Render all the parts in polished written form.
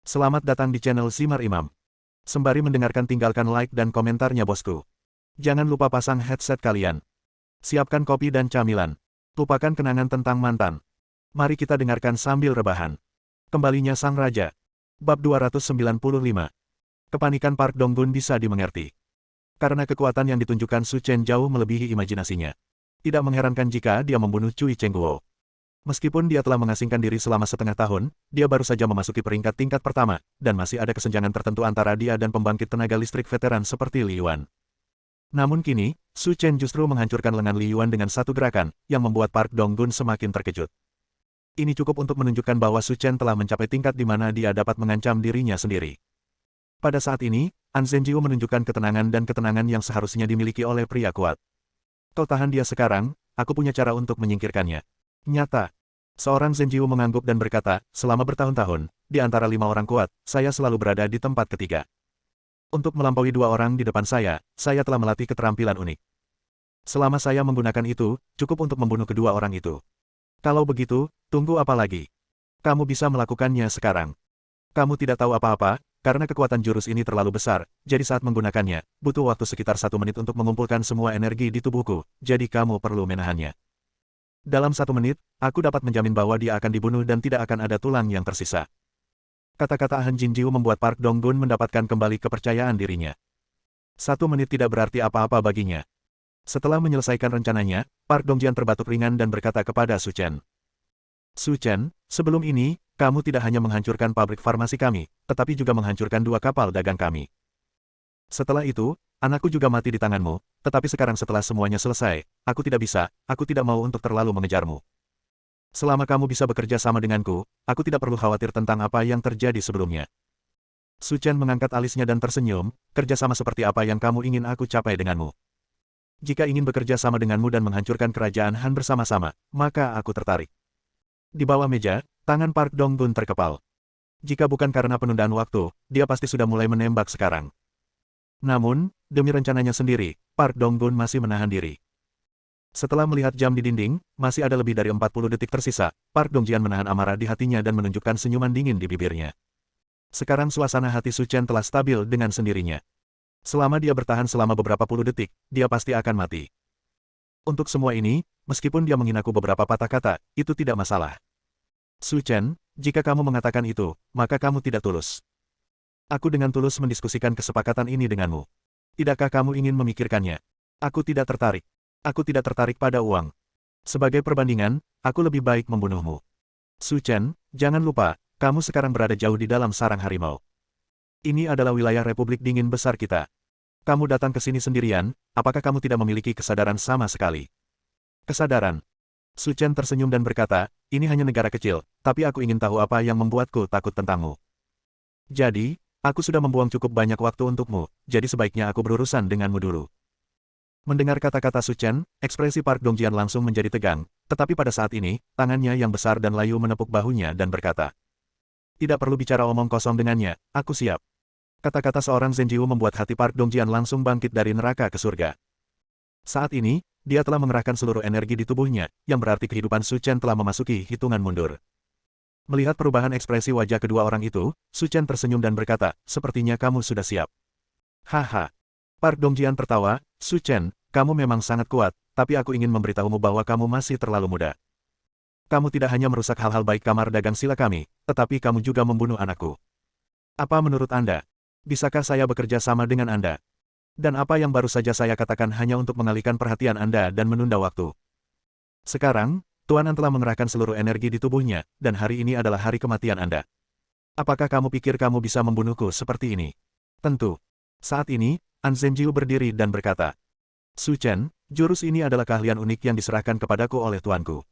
Selamat datang di channel Simar Imam. Sembari mendengarkan tinggalkan like dan komentarnya bosku. Jangan lupa pasang headset kalian. Siapkan kopi dan camilan. Lupakan kenangan tentang mantan. Mari kita dengarkan sambil rebahan. Kembalinya Sang Raja. Bab 295. Kepanikan Park Dong-gun bisa dimengerti. Karena kekuatan yang ditunjukkan Su Chen jauh melebihi imajinasinya. Tidak mengherankan jika dia membunuh Cui Chengguo. Meskipun dia telah mengasingkan diri selama setengah tahun, dia baru saja memasuki peringkat tingkat pertama, dan masih ada kesenjangan tertentu antara dia dan pembangkit tenaga listrik veteran seperti Li Yuan. Namun kini, Su Chen justru menghancurkan lengan Li Yuan dengan satu gerakan, yang membuat Park Dong-gun semakin terkejut. Ini cukup untuk menunjukkan bahwa Su Chen telah mencapai tingkat di mana dia dapat mengancam dirinya sendiri. Pada saat ini, An Zhenjiu menunjukkan ketenangan dan ketenangan yang seharusnya dimiliki oleh pria kuat. Kau tahan dia sekarang, aku punya cara untuk menyingkirkannya. Nyata. Seorang Zhenjiu mengangguk dan berkata, selama bertahun-tahun, di antara 5 orang kuat, saya selalu berada di tempat ketiga. Untuk melampaui 2 orang di depan saya telah melatih keterampilan unik. Selama saya menggunakan itu, cukup untuk membunuh kedua orang itu. Kalau begitu, tunggu apa lagi? Kamu bisa melakukannya sekarang. Kamu tidak tahu apa-apa, karena kekuatan jurus ini terlalu besar, jadi saat menggunakannya, butuh waktu sekitar 1 menit untuk mengumpulkan semua energi di tubuhku, jadi kamu perlu menahannya. Dalam 1 menit, aku dapat menjamin bahwa dia akan dibunuh dan tidak akan ada tulang yang tersisa. Kata-kata Han Jinjiu membuat Park Dong-gun mendapatkan kembali kepercayaan dirinya. 1 menit tidak berarti apa-apa baginya. Setelah menyelesaikan rencananya, Park Dongjian terbatuk ringan dan berkata kepada Su Chen. Su Chen, sebelum ini, kamu tidak hanya menghancurkan pabrik farmasi kami, tetapi juga menghancurkan 2 kapal dagang kami. Setelah itu, anakku juga mati di tanganmu, tetapi sekarang setelah semuanya selesai, aku tidak mau untuk terlalu mengejarmu. Selama kamu bisa bekerja sama denganku, aku tidak perlu khawatir tentang apa yang terjadi sebelumnya. Su Chen mengangkat alisnya dan tersenyum, kerjasama seperti apa yang kamu ingin aku capai denganmu. Jika ingin bekerja sama denganmu dan menghancurkan kerajaan Han bersama-sama, maka aku tertarik. Di bawah meja, tangan Park Dong-gun terkepal. Jika bukan karena penundaan waktu, dia pasti sudah mulai menembak sekarang. Namun, demi rencananya sendiri, Park Dong-gun masih menahan diri. Setelah melihat jam di dinding, masih ada lebih dari 40 detik tersisa, Park Dongjian menahan amarah di hatinya dan menunjukkan senyuman dingin di bibirnya. Sekarang suasana hati Su Chen telah stabil dengan sendirinya. Selama dia bertahan selama beberapa puluh detik, dia pasti akan mati. Untuk semua ini, meskipun dia menghinaku beberapa patah kata, itu tidak masalah. Su Chen, jika kamu mengatakan itu, maka kamu tidak tulus. Aku dengan tulus mendiskusikan kesepakatan ini denganmu. Tidakkah kamu ingin memikirkannya? Aku tidak tertarik. Aku tidak tertarik pada uang. Sebagai perbandingan, aku lebih baik membunuhmu. Su Chen, jangan lupa, kamu sekarang berada jauh di dalam sarang harimau. Ini adalah wilayah Republik Dingin besar kita. Kamu datang ke sini sendirian, apakah kamu tidak memiliki kesadaran sama sekali? Kesadaran. Su Chen tersenyum dan berkata, ini hanya negara kecil, tapi aku ingin tahu apa yang membuatku takut tentangmu. Jadi, aku sudah membuang cukup banyak waktu untukmu, jadi sebaiknya aku berurusan denganmu dulu. Mendengar kata-kata Su Chen, ekspresi Park Dongjian langsung menjadi tegang, tetapi pada saat ini, tangannya yang besar dan layu menepuk bahunya dan berkata, tidak perlu bicara omong kosong dengannya, aku siap. Kata-kata seorang Zhenjiu membuat hati Park Dongjian langsung bangkit dari neraka ke surga. Saat ini, dia telah mengerahkan seluruh energi di tubuhnya, yang berarti kehidupan Su Chen telah memasuki hitungan mundur. Melihat perubahan ekspresi wajah kedua orang itu, Su Chen tersenyum dan berkata, sepertinya kamu sudah siap. Haha. Park Dongjian tertawa, Su Chen, kamu memang sangat kuat, tapi aku ingin memberitahumu bahwa kamu masih terlalu muda. Kamu tidak hanya merusak hal-hal baik kamar dagang sila kami, tetapi kamu juga membunuh anakku. Apa menurut Anda? Bisakah saya bekerja sama dengan Anda? Dan apa yang baru saja saya katakan hanya untuk mengalihkan perhatian Anda dan menunda waktu? Sekarang, Tuan An telah mengerahkan seluruh energi di tubuhnya, dan hari ini adalah hari kematian Anda. Apakah kamu pikir kamu bisa membunuhku seperti ini? Tentu. Saat ini, An Zhenjiu berdiri dan berkata, Su Chen, jurus ini adalah keahlian unik yang diserahkan kepadaku oleh tuanku.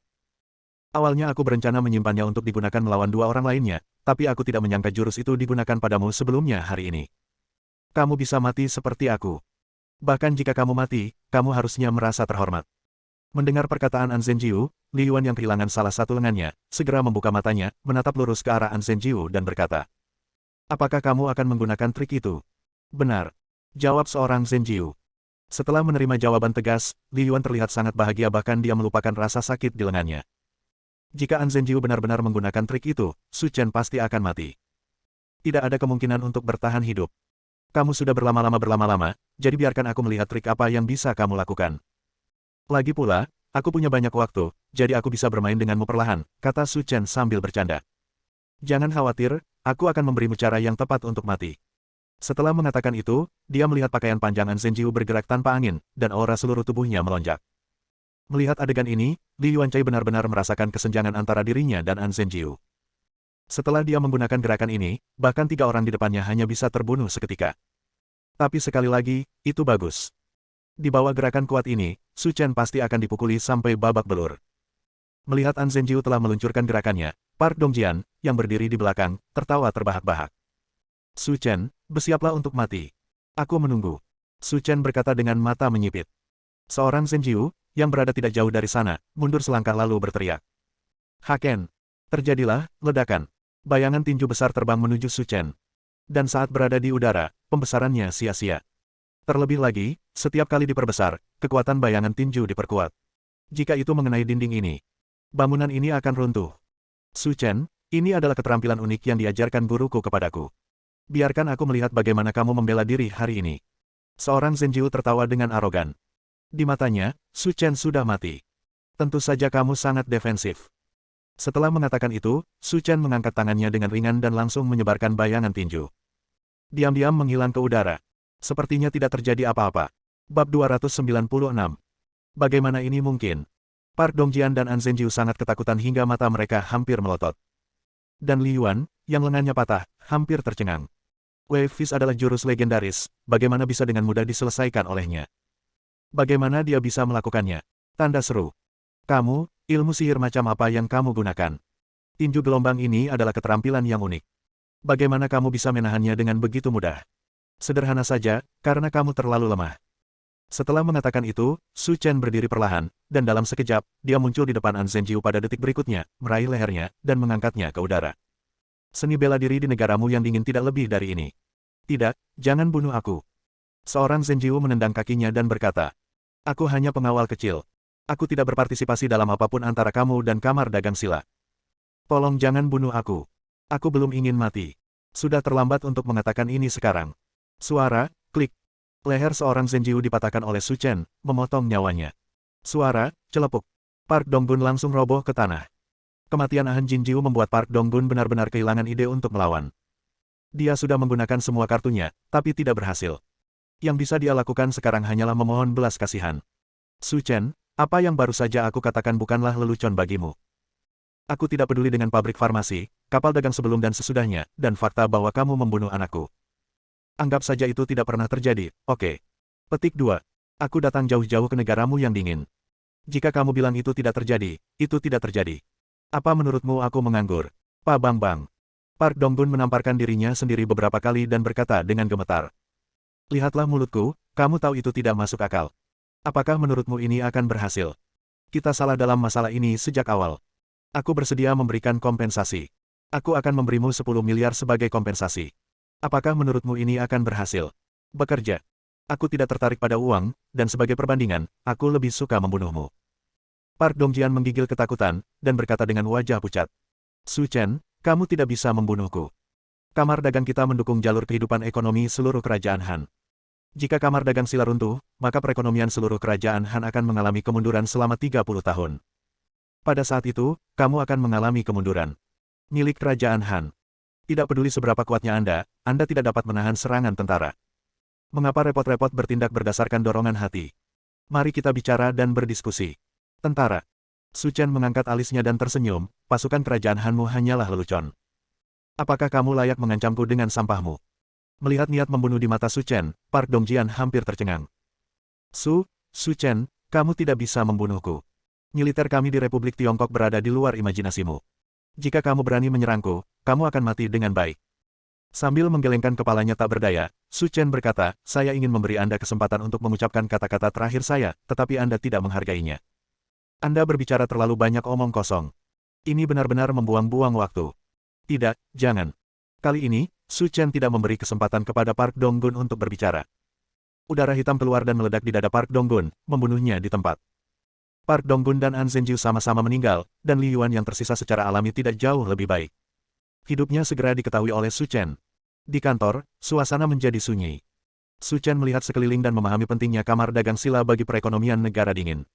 Awalnya aku berencana menyimpannya untuk digunakan melawan 2 orang lainnya, tapi aku tidak menyangka jurus itu digunakan padamu sebelumnya hari ini. Kamu bisa mati seperti aku. Bahkan jika kamu mati, kamu harusnya merasa terhormat. Mendengar perkataan An Zhenjiu, Li Yuan yang kehilangan salah satu lengannya, segera membuka matanya, menatap lurus ke arah An Zhenjiu dan berkata, apakah kamu akan menggunakan trik itu? Benar. Jawab seorang Zhenjiu. Setelah menerima jawaban tegas, Li Yuan terlihat sangat bahagia bahkan dia melupakan rasa sakit di lengannya. Jika An Zhenjiu benar-benar menggunakan trik itu, Su Chen pasti akan mati. Tidak ada kemungkinan untuk bertahan hidup. Kamu sudah berlama-lama, jadi biarkan aku melihat trik apa yang bisa kamu lakukan. Lagi pula, aku punya banyak waktu, jadi aku bisa bermain denganmu perlahan, kata Su Chen sambil bercanda. Jangan khawatir, aku akan memberimu cara yang tepat untuk mati. Setelah mengatakan itu, dia melihat pakaian panjang An Zhenjiu bergerak tanpa angin, dan aura seluruh tubuhnya melonjak. Melihat adegan ini, Li Yuancai benar-benar merasakan kesenjangan antara dirinya dan An Zhenjiu. Setelah dia menggunakan gerakan ini, bahkan 3 orang di depannya hanya bisa terbunuh seketika. Tapi sekali lagi, itu bagus. Di bawah gerakan kuat ini, Su Chen pasti akan dipukuli sampai babak belur. Melihat An Zhenjiu telah meluncurkan gerakannya, Park Dongjian, yang berdiri di belakang, tertawa terbahak-bahak. Su Chen, bersiaplah untuk mati. Aku menunggu. Su Chen berkata dengan mata menyipit. Seorang Zhenjiu, yang berada tidak jauh dari sana, mundur selangkah lalu berteriak. Haken. Terjadilah ledakan. Bayangan tinju besar terbang menuju Su Chen. Dan saat berada di udara, pembesarannya sia-sia. Terlebih lagi, setiap kali diperbesar, kekuatan bayangan tinju diperkuat. Jika itu mengenai dinding ini, bangunan ini akan runtuh. Su Chen, ini adalah keterampilan unik yang diajarkan guruku kepadaku. Biarkan aku melihat bagaimana kamu membela diri hari ini. Seorang Zhenjiu tertawa dengan arogan. Di matanya, Su Chen sudah mati. Tentu saja kamu sangat defensif. Setelah mengatakan itu, Su Chen mengangkat tangannya dengan ringan dan langsung menyebarkan bayangan tinju. Diam-diam menghilang ke udara. Sepertinya tidak terjadi apa-apa. Bab 296. Bagaimana ini mungkin? Park Dongjian dan An Zhenjiu sangat ketakutan hingga mata mereka hampir melotot. Dan Li Yuan, yang lengannya patah, hampir tercengang. Wave Fist adalah jurus legendaris, bagaimana bisa dengan mudah diselesaikan olehnya? Bagaimana dia bisa melakukannya? Tanda seru. Kamu, ilmu sihir macam apa yang kamu gunakan? Tinju gelombang ini adalah keterampilan yang unik. Bagaimana kamu bisa menahannya dengan begitu mudah? Sederhana saja, karena kamu terlalu lemah. Setelah mengatakan itu, Su Chen berdiri perlahan, dan dalam sekejap, dia muncul di depan An Zhenjiu pada detik berikutnya, meraih lehernya, dan mengangkatnya ke udara. Seni bela diri di negaramu yang dingin tidak lebih dari ini. Tidak, jangan bunuh aku. Seorang Zhenjiu menendang kakinya dan berkata, aku hanya pengawal kecil. Aku tidak berpartisipasi dalam apapun antara kamu dan kamar dagang sila. Tolong jangan bunuh aku. Aku belum ingin mati. Sudah terlambat untuk mengatakan ini sekarang. Suara, klik. Leher seorang Zhenjiu dipatahkan oleh Su Chen, memotong nyawanya. Suara, celepuk. Park Donggun langsung roboh ke tanah. Kematian Han Jinjiu membuat Park Donggun benar-benar kehilangan ide untuk melawan. Dia sudah menggunakan semua kartunya, tapi tidak berhasil. Yang bisa dia lakukan sekarang hanyalah memohon belas kasihan. Su Chen, apa yang baru saja aku katakan bukanlah lelucon bagimu. Aku tidak peduli dengan pabrik farmasi, kapal dagang sebelum dan sesudahnya, dan fakta bahwa kamu membunuh anakku. Anggap saja itu tidak pernah terjadi, oke. Petik 2. Aku datang jauh-jauh ke negaramu yang dingin. Jika kamu bilang itu tidak terjadi, itu tidak terjadi. Apa menurutmu aku menganggur? Pa Bang Bang. Park Donggun menamparkan dirinya sendiri beberapa kali dan berkata dengan gemetar. Lihatlah mulutku, kamu tahu itu tidak masuk akal. Apakah menurutmu ini akan berhasil? Kita salah dalam masalah ini sejak awal. Aku bersedia memberikan kompensasi. Aku akan memberimu 10 miliar sebagai kompensasi. Apakah menurutmu ini akan berhasil? Bekerja. Aku tidak tertarik pada uang, dan sebagai perbandingan, aku lebih suka membunuhmu. Park Dongjian menggigil ketakutan, dan berkata dengan wajah pucat. Su Chen, kamu tidak bisa membunuhku. Kamar dagang kita mendukung jalur kehidupan ekonomi seluruh kerajaan Han. Jika kamar dagang sila runtuh, maka perekonomian seluruh kerajaan Han akan mengalami kemunduran selama 30 tahun. Pada saat itu, kamu akan mengalami kemunduran. Milik kerajaan Han. Tidak peduli seberapa kuatnya Anda tidak dapat menahan serangan tentara. Mengapa repot-repot bertindak berdasarkan dorongan hati? Mari kita bicara dan berdiskusi. Tentara. Su Chen mengangkat alisnya dan tersenyum, pasukan kerajaan Hanmu hanyalah lelucon. Apakah kamu layak mengancamku dengan sampahmu? Melihat niat membunuh di mata Su Chen, Park Dongjian hampir tercengang. Su Chen, kamu tidak bisa membunuhku. Militer kami di Republik Tiongkok berada di luar imajinasimu. Jika kamu berani menyerangku, kamu akan mati dengan baik. Sambil menggelengkan kepalanya tak berdaya, Su Chen berkata, saya ingin memberi Anda kesempatan untuk mengucapkan kata-kata terakhir saya, tetapi Anda tidak menghargainya. Anda berbicara terlalu banyak omong kosong. Ini benar-benar membuang-buang waktu. Tidak, jangan. Kali ini, Su Chen tidak memberi kesempatan kepada Park Donggun untuk berbicara. Udara hitam keluar dan meledak di dada Park Donggun, membunuhnya di tempat. Park Donggun dan An Zhenjiu sama-sama meninggal, dan Li Yuan yang tersisa secara alami tidak jauh lebih baik. Hidupnya segera diketahui oleh Su Chen. Di kantor, suasana menjadi sunyi. Su Chen melihat sekeliling dan memahami pentingnya kamar dagang sila bagi perekonomian negara dingin.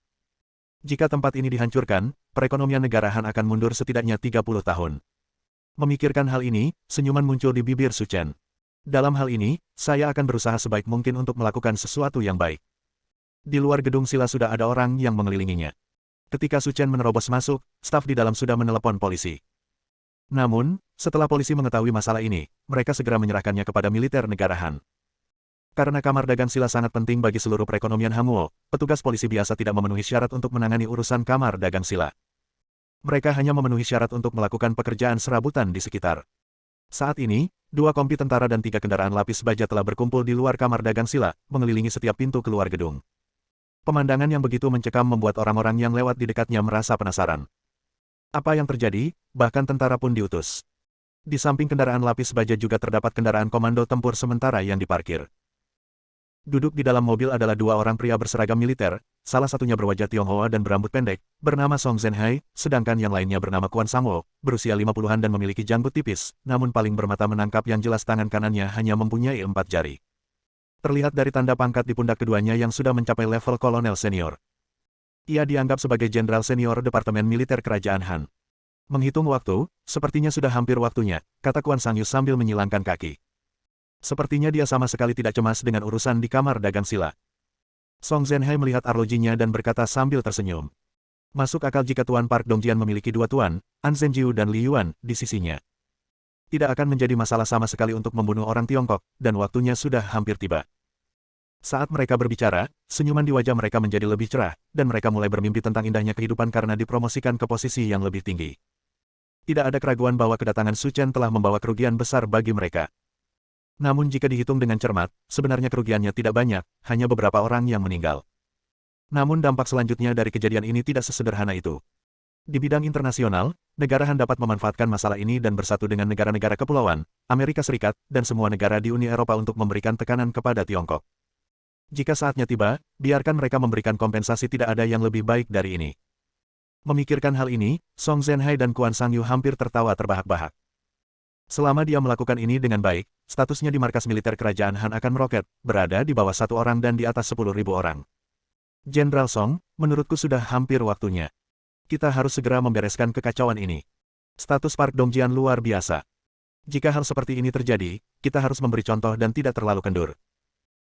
Jika tempat ini dihancurkan, perekonomian negara Han akan mundur setidaknya 30 tahun. Memikirkan hal ini, senyuman muncul di bibir Su Chen. Dalam hal ini, saya akan berusaha sebaik mungkin untuk melakukan sesuatu yang baik. Di luar gedung sila sudah ada orang yang mengelilinginya. Ketika Su Chen menerobos masuk, staf di dalam sudah menelepon polisi. Namun, setelah polisi mengetahui masalah ini, mereka segera menyerahkannya kepada militer negara Han. Karena kamar dagang sila sangat penting bagi seluruh perekonomian Hangzhou, petugas polisi biasa tidak memenuhi syarat untuk menangani urusan kamar dagang sila. Mereka hanya memenuhi syarat untuk melakukan pekerjaan serabutan di sekitar. Saat ini, 2 kompi tentara dan 3 kendaraan lapis baja telah berkumpul di luar kamar dagang sila, mengelilingi setiap pintu keluar gedung. Pemandangan yang begitu mencekam membuat orang-orang yang lewat di dekatnya merasa penasaran. Apa yang terjadi? Bahkan tentara pun diutus. Di samping kendaraan lapis baja juga terdapat kendaraan komando tempur sementara yang diparkir. Duduk di dalam mobil adalah 2 orang pria berseragam militer, salah satunya berwajah Tionghoa dan berambut pendek, bernama Song Zhenhai, sedangkan yang lainnya bernama Quan Sangwo, berusia 50-an dan memiliki janggut tipis, namun paling bermata menangkap yang jelas tangan kanannya hanya mempunyai 4 jari. Terlihat dari tanda pangkat di pundak keduanya yang sudah mencapai level kolonel senior. Ia dianggap sebagai jenderal senior Departemen Militer Kerajaan Han. Menghitung waktu, sepertinya sudah hampir waktunya, kata Quan Sangyu sambil menyilangkan kaki. Sepertinya dia sama sekali tidak cemas dengan urusan di kamar dagang sila. Song Zhenhai melihat arlojinya dan berkata sambil tersenyum. Masuk akal jika Tuan Park Dongjian memiliki 2 tuan, An Zhenjiu dan Li Yuan, di sisinya. Tidak akan menjadi masalah sama sekali untuk membunuh orang Tiongkok, dan waktunya sudah hampir tiba. Saat mereka berbicara, senyuman di wajah mereka menjadi lebih cerah, dan mereka mulai bermimpi tentang indahnya kehidupan karena dipromosikan ke posisi yang lebih tinggi. Tidak ada keraguan bahwa kedatangan Su Chen telah membawa kerugian besar bagi mereka. Namun jika dihitung dengan cermat, sebenarnya kerugiannya tidak banyak, hanya beberapa orang yang meninggal. Namun dampak selanjutnya dari kejadian ini tidak sesederhana itu. Di bidang internasional, negara Han dapat memanfaatkan masalah ini dan bersatu dengan negara-negara kepulauan, Amerika Serikat, dan semua negara di Uni Eropa untuk memberikan tekanan kepada Tiongkok. Jika saatnya tiba, biarkan mereka memberikan kompensasi, tidak ada yang lebih baik dari ini. Memikirkan hal ini, Song Zhenhai dan Quan Sangyu hampir tertawa terbahak-bahak. Selama dia melakukan ini dengan baik, statusnya di markas militer kerajaan Han akan meroket, berada di bawah 1 orang dan di atas 10.000 orang. Jenderal Song, menurutku sudah hampir waktunya. Kita harus segera membereskan kekacauan ini. Status Park Dongjian luar biasa. Jika hal seperti ini terjadi, kita harus memberi contoh dan tidak terlalu kendur.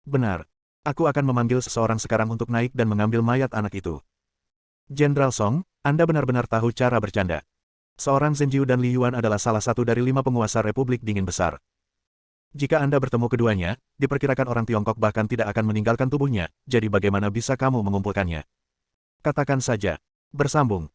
Benar. Aku akan memanggil seseorang sekarang untuk naik dan mengambil mayat anak itu. Jenderal Song, Anda benar-benar tahu cara bercanda. Seorang Zhenjiu dan Li Yuan adalah salah satu dari 5 penguasa Republik Dingin Besar. Jika Anda bertemu keduanya, diperkirakan orang Tiongkok bahkan tidak akan meninggalkan tubuhnya, jadi bagaimana bisa kamu mengumpulkannya? Katakan saja. Bersambung.